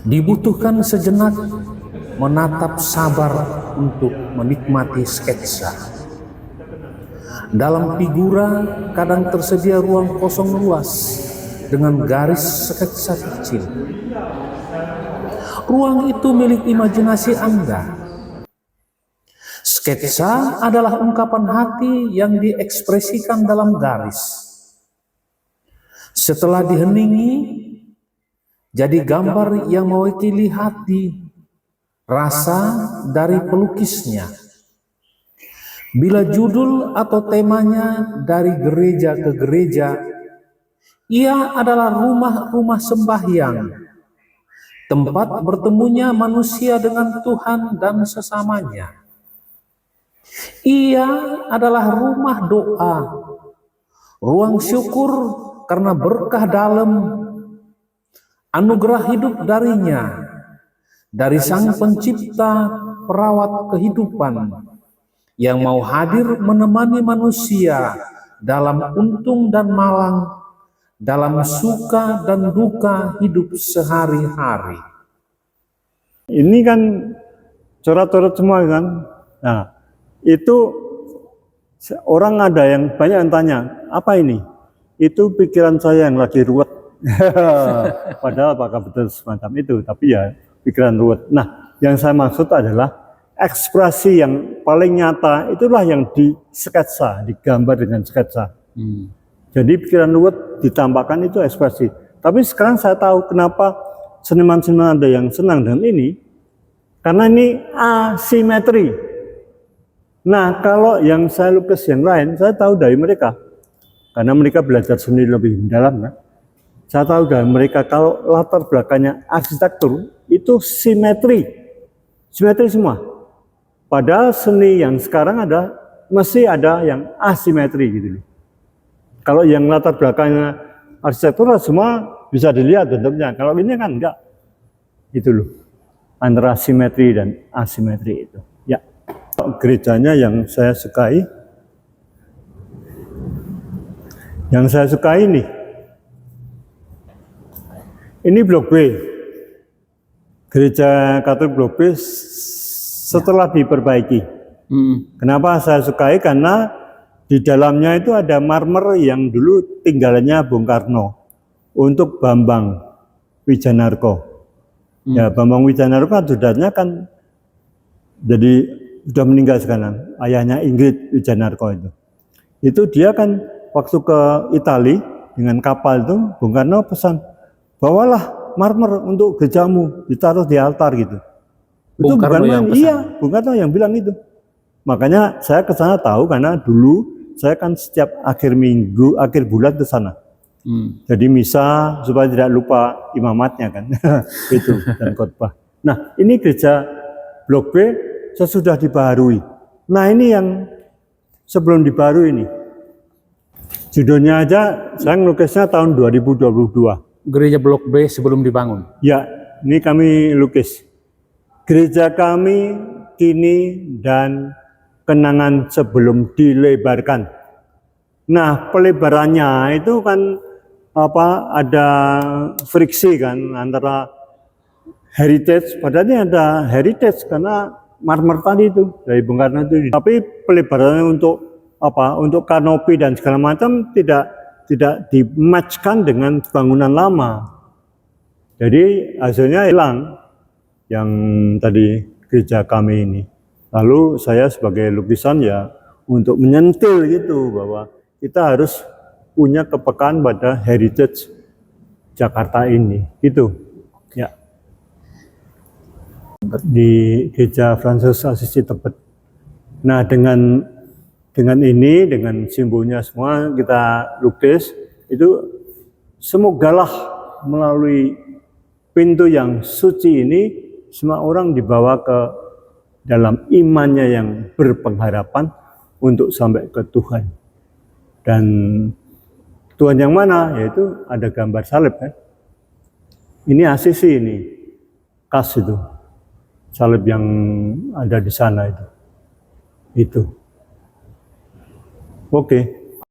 Dibutuhkan sejenak menatap sabar untuk menikmati sketsa. Dalam figura kadang tersedia ruang kosong luas dengan garis sketsa kecil. Ruang itu milik imajinasi Anda. Sketsa adalah ungkapan hati yang diekspresikan dalam garis. Setelah diheningi, jadi gambar yang mewakili hati, rasa dari pelukisnya. Bila judul atau temanya dari gereja ke gereja, ia adalah rumah-rumah sembahyang, tempat bertemunya manusia dengan Tuhan dan sesamanya. Ia adalah rumah doa, ruang syukur karena berkah dalam anugerah hidup darinya, dari Sang Pencipta perawat kehidupan yang mau hadir menemani manusia dalam untung dan malang, dalam suka dan duka hidup sehari-hari. Ini kan coret-coret semua kan. Nah, itu orang ada yang banyak yang tanya, apa ini? Itu pikiran saya yang lagi ruwet. Padahal apakah betul semacam itu, tapi ya pikiran ruwet. Nah, yang saya maksud adalah ekspresi yang paling nyata itulah yang disketsa, digambar dengan sketsa. Jadi pikiran ruwet ditambahkan itu ekspresi. Tapi sekarang saya tahu kenapa seniman-seniman ada yang senang dengan ini, karena ini asimetri. Nah, kalau yang saya lukis yang lain, saya tahu dari mereka, karena mereka belajar seni lebih dalam kan. Saya tahu dari mereka kalau latar belakangnya arsitektur itu simetri semua. Padahal seni yang sekarang mesti ada yang asimetri gitu. Kalau yang latar belakangnya arsitektur semua bisa dilihat bentuknya. Kalau ini kan enggak. Itu loh. Antara simetri dan asimetri itu. Ya. Gerejanya yang saya sukai. Yang saya sukai nih. Ini Blok B. Gereja Katolik Blok B setelah diperbaiki. Kenapa saya sukai? Karena di dalamnya itu ada marmer yang dulu tinggalannya Bung Karno untuk Bambang Wijanarko. Ya, Bambang Wijanarko sudahnya kan jadi sudah meninggal sekarang, ayahnya Ingrid Wijanarko itu. Itu dia kan waktu ke Italia dengan kapal itu, Bung Karno pesan, bawalah marmer untuk gerejamu, ditaruh di altar gitu. Itu Bung Karno yang pesan? Iya, Bung Karno yang bilang itu. Makanya saya ke sana tahu karena dulu saya kan setiap akhir minggu, akhir bulan ke sana. Jadi misa supaya tidak lupa imamatnya kan. Itu dan khotbah. Nah, ini gereja Blok B sesudah dibaharui. Nah, ini yang sebelum dibaharui ini. Judulnya aja saya ngelukisnya tahun 2022. Gereja Blok B sebelum dibangun. Ya, ini kami lukis. Gereja kami kini dan kenangan sebelum dilebarkan. Nah, pelebarannya itu kan ada friksi kan antara heritage, padahal ini ada heritage karena marmer tadi itu dari Bung Karno itu. Tapi pelebarannya untuk kanopi dan segala macam tidak di-matchkan dengan bangunan lama. Jadi hasilnya hilang yang tadi gereja kami ini. Lalu saya sebagai lukisan ya untuk menyentil gitu bahwa kita harus punya kepekaan pada heritage Jakarta ini. Gitu. Ya. Di gereja Francis Assisi Tebet. Nah, dengan ini, dengan simbolnya semua kita lukis, itu semogalah melalui pintu yang suci ini, semua orang dibawa ke dalam imannya yang berpengharapan untuk sampai ke Tuhan. Dan Tuhan yang mana? Yaitu ada gambar salib kan. Ini Assisi ini, khas itu. Salib yang ada di sana itu. Oke.